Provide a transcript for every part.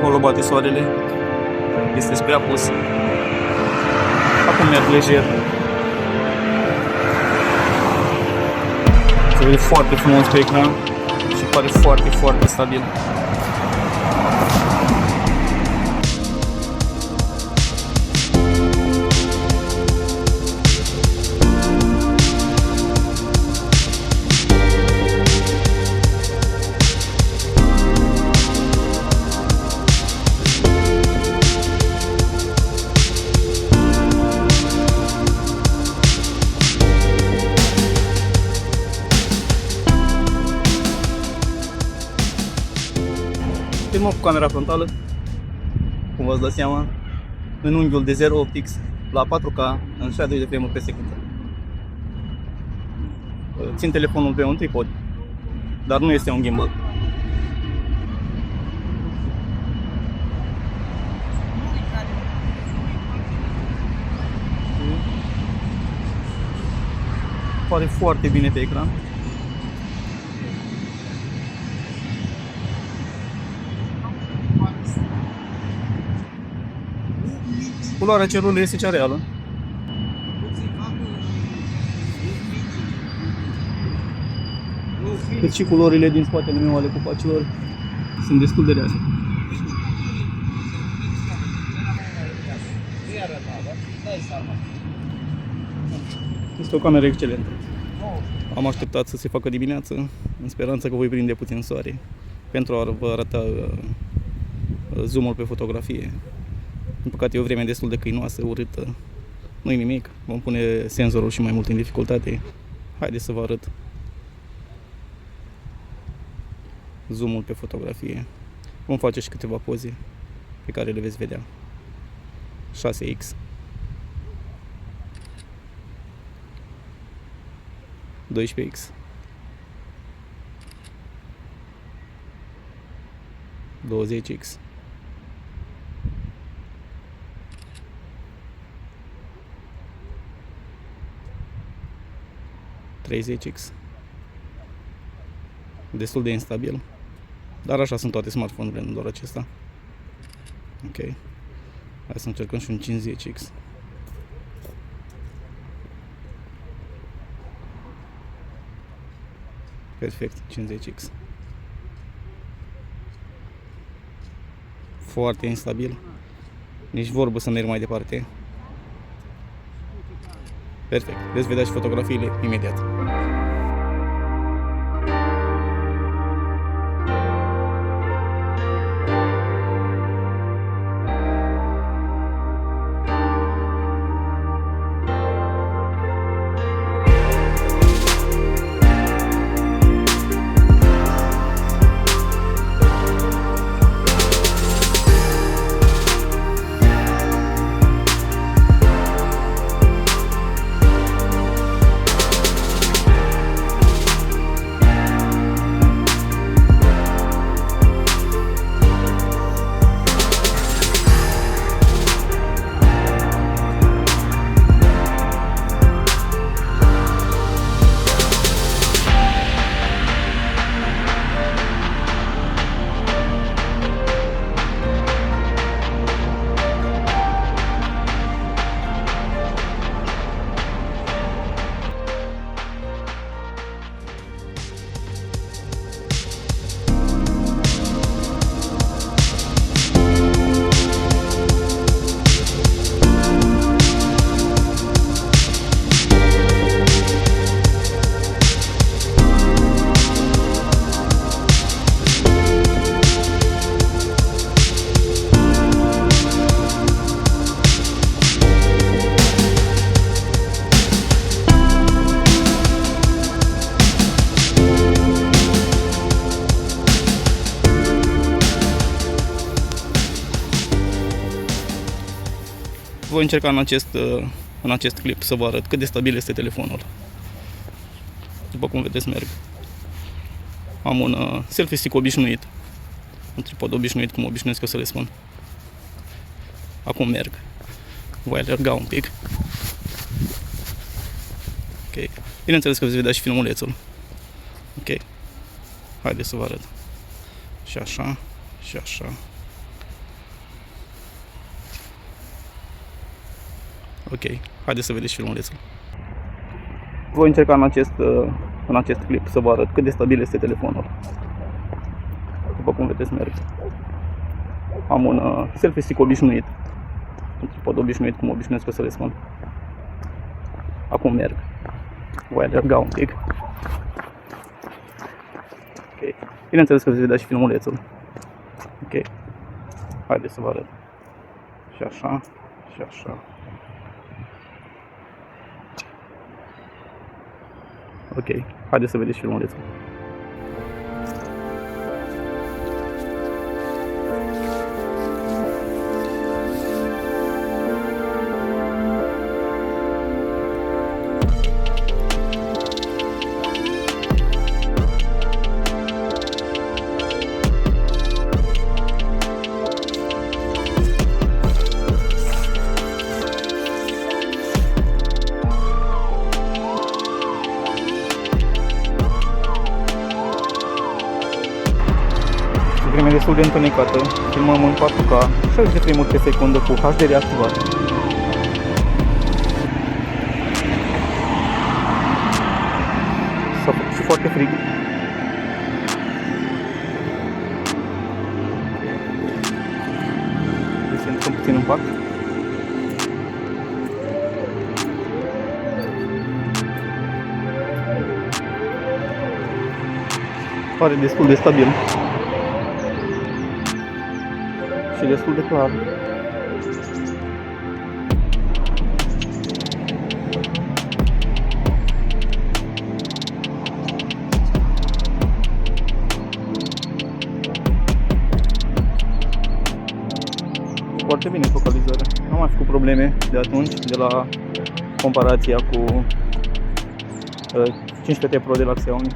Acolo bate soarele. Este spre apus. Acum merg lejer. Se vede foarte frumos pe ecran și pare foarte, foarte stabil. Filmăm cu camera frontală, cum v-ați dat seama, în unghiul de 0.8x la 4K în 60 de frame-uri pe secundă. Țin telefonul pe un tripod, dar nu este un gimbal. Pare foarte bine pe ecran. Culoarea celulei este cea reală. Cât și culorile din spatele meu ale copacilor sunt destul de reale. Este o cameră excelentă. Am așteptat să se facă dimineață, în speranța că voi prinde puțin soare, pentru a vă arăta zoom-ul pe fotografie. Din păcate e o vreme destul de câinoasă, urâtă. Nu-i nimic, vom pune senzorul și mai mult în dificultate. Haideți să vă arăt zoom-ul pe fotografie. Vom face și câteva poze pe care le veți vedea. 6x, 12x, 20x, 30x. Destul de instabil, dar așa sunt toate smartphone-urile, nu doar acesta. Ok, hai să încercăm și un 50x. Perfect, 50x. Foarte instabil, nici vorbă să merg mai departe. Perfect, veți vedea și fotografiile imediat. Voi încerca în acest clip să vă arăt cât de stabil este telefonul. După cum vedeți, merg. Am un selfie stick obișnuit, un tripod obișnuit, cum obișnuiesc eu să le spun. Acum merg. Voi alerga un pic. Ok. Bineînțeles că veți vedea și filmulețul. Ok. Haideți să vă arăt. Și așa, și așa, Ok, haideți să vedeți filmulețul. Voi încerca în acest clip să vă arăt cât de stabil este telefonul. După cum vedeți, merg. Am un selfie stick obișnuit. Un tripod obișnuit, cum obișnuiesc să le spun. Acum merg. Voi alerga un pic. Ok. Bineînțeles că veți vedea și filmulețul. Ok. Haideți să vă arăt. Și așa, și așa. Ok, haideți să vedeți filmulețul. Vremea destul de întunecată, filmăm în 4K, 60 de frame-uri pe secundă cu HDR activat. S-a făcut și foarte frig. Deci să intrăm puțin în parc. Pare destul de stabil. Și destul de clar. Foarte bine focalizarea. Nu am mai făcut probleme de atunci, de la comparația cu 15T Pro de la Xiaomi.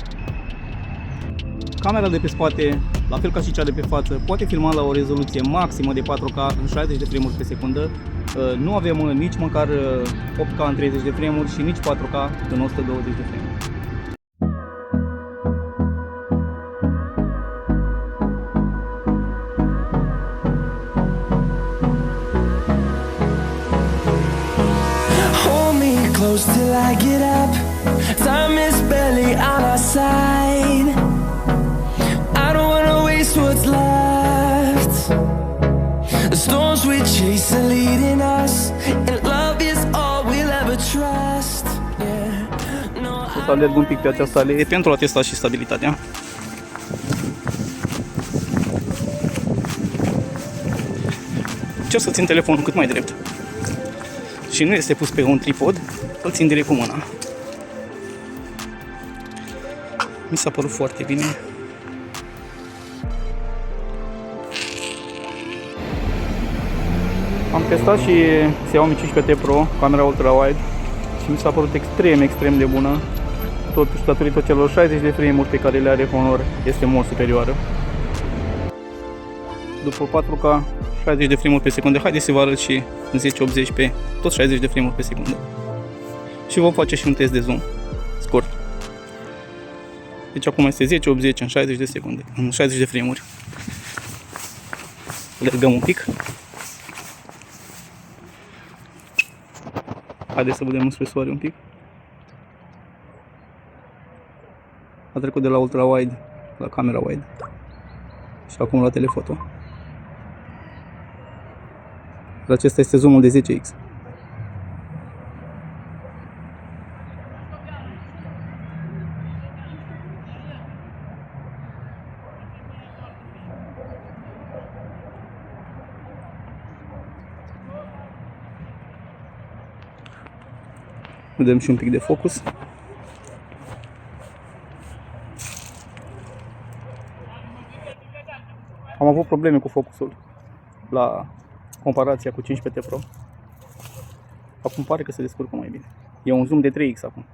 Camera de pe spate, la fel ca și cea de pe față, poate filma la o rezoluție maximă de 4K în 60 de frame-uri pe secundă. Nu avem nici măcar 8K în 30 de frame-uri și nici 4K în 120 de frame-uri. Hold me close till I get up. Time is barely on our side. What's left? The storms we chase are leading us, and love is all we'll ever trust. Yeah. No, o să alerg un pic pe această alee pentru a testa și stabilitatea. Încerc să țin telefonul cât mai drept. Și nu este pus pe un tripod, îl țin direct cu mâna. Mi s-a părut foarte bine. Am testat și Xiaomi 15T Pro, camera ultra-wide, și mi s-a părut extrem de bună. Totuși, datorită celor 60 de frame-uri pe care le are Honor, este mult superioară. După 4K, 60 de frame-uri pe secundă, haideți să vă arăt și 1080 pe tot 60 de frame-uri pe secundă. Și vom face și un test de zoom scurt. Deci acum este 1080 în 60 de secunde, în 60 de frame-uri. Alergăm un pic. Haideți să vedem spre soare un pic. A trecut de la ultra-wide la camera wide. Și acum la telefoto. Acesta este zoomul de 10x. Vedem și un pic de focus. Am avut probleme cu focusul la comparația cu 15T Pro. Acum pare că se descurcă mai bine. E un zoom de 3x acum.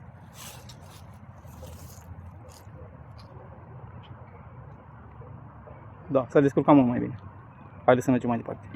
Da, s-a descurcat mult mai bine. Haideți să mergem mai departe.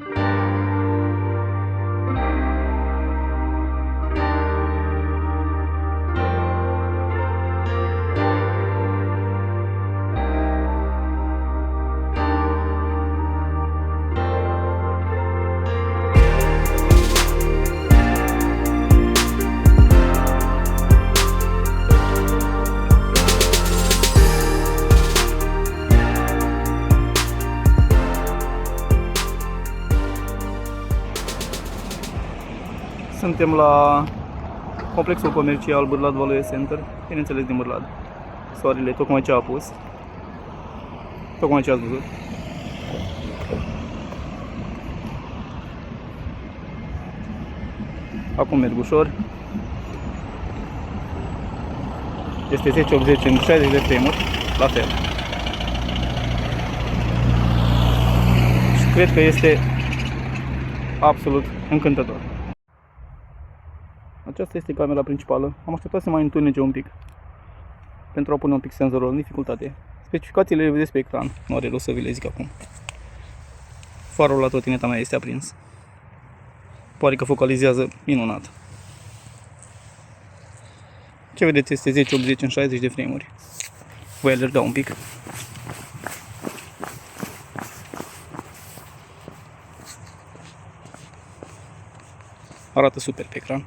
Suntem la complexul comercial Bârlad Valoie Center, bineînțeles din Bârlad. Soarele tocmai ce a apus, tocmai ce ați văzut. Acum merg ușor. Este 1080 în 60 de frame-uri, la fel. Și cred că este absolut încântător. Aceasta este camera principală. Am așteptat să mai întunece un pic pentru a pune un pic senzorul în dificultate. Specificațiile le vedeți pe ecran, nu are rost să vi le zic acum. Farul la trotineta mea este aprins. Pare că focalizează minunat. Ce vedeți este 1080 în 60 de frame-uri. Voi alerga un pic. Arată super pe ecran.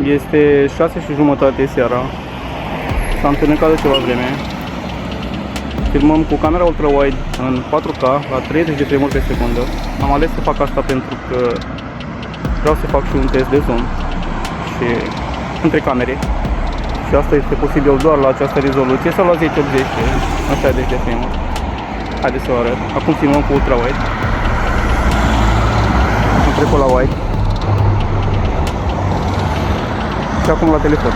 Este 6:30 seara. S-a întunecat de ceva vreme. Filmăm cu camera ultra-wide în 4K la 30 de frame-uri pe secundă. Am ales să fac asta pentru că vreau să fac și un test de zoom și între camere. Și asta este posibil doar la această rezoluție sau la 1080 în 60 de frame-uri. Haideți să o arăt. Acum filmăm cu ultra-wide. Am trecut la wide. Și acum la telefon.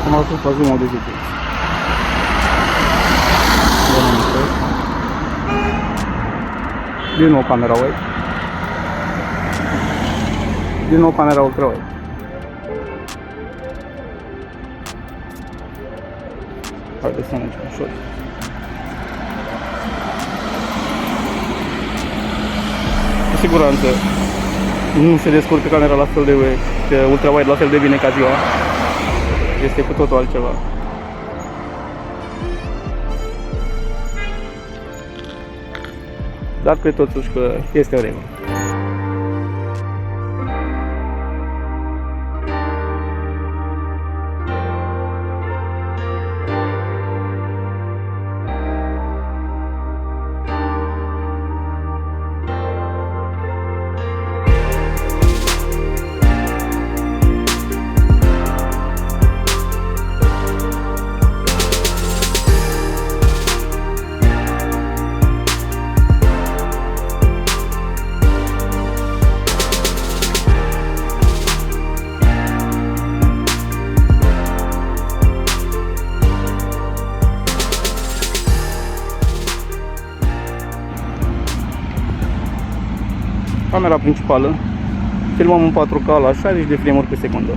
Am ajuns la zoom-ul de 10. Din nou camera wide. Din nou camera ultra wide. Haideți să mergem ușor. Cu siguranță nu se descurcă camera la fel de ultra-wide la fel de bine ca ziua. Este cu totul altceva. Dar cred totuși că este o regulă. Camera principală, filmăm în 4K la 60 de frame-uri pe secundă.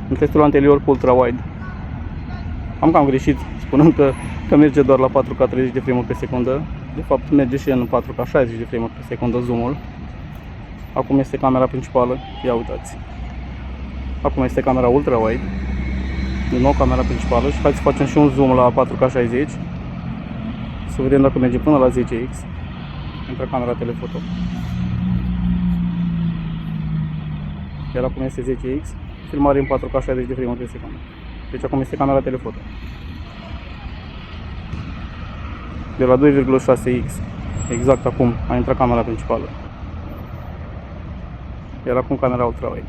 În testul anterior cu ultra-wide am cam greșit spunând că merge doar la 4K 30 de frame-uri pe secundă. De fapt merge și în 4K 60 de frame-uri pe secundă zoom-ul. Acum este camera principală, ia uitați. Acum este camera ultra-wide. Din nou camera principală și hai să facem și un zoom la 4K 60. Să vedem dacă merge până la 10x. Intră camera telefoto. Iar acum este 10x. Filmare în 4K 60 de frame-uri pe secundă. Deci acum este camera telefoto. de la 2,6x. Exact acum a intrat camera principală. Iar acum camera ultrawide.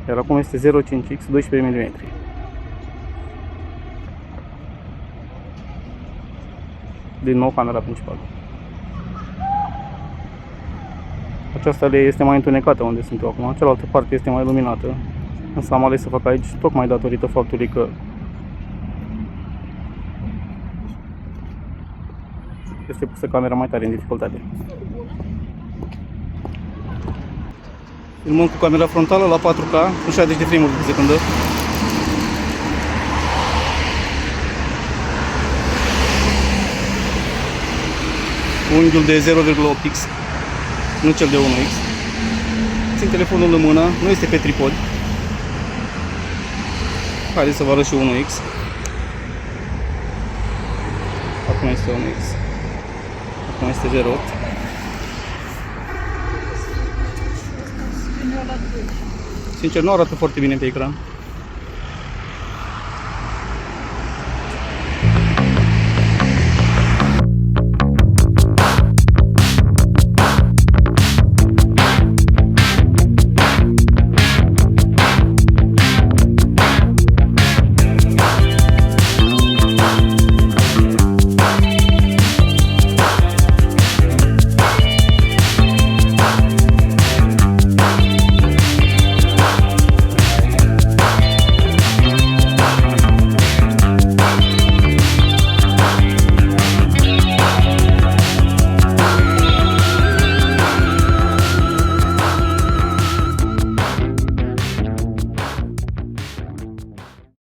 Iar acum este 0,5x 12 mm. Din nou camera principală. Această alee este mai întunecată unde sunt eu acum, cealaltă parte este mai luminată. Însă am ales să fac aici tocmai datorită faptului că este pusă camera mai tare în dificultate. Filmăm cu camera frontală la 4K cu 60 de frame-uri pe secundă. Unghiul de 0,8x, nu cel de 1x. Țin telefonul în mână, nu este pe tripod. Haideți să vă arăt și 1x. Acum este 1x. Acum este 0,8. Sincer, nu arată foarte bine pe ecran.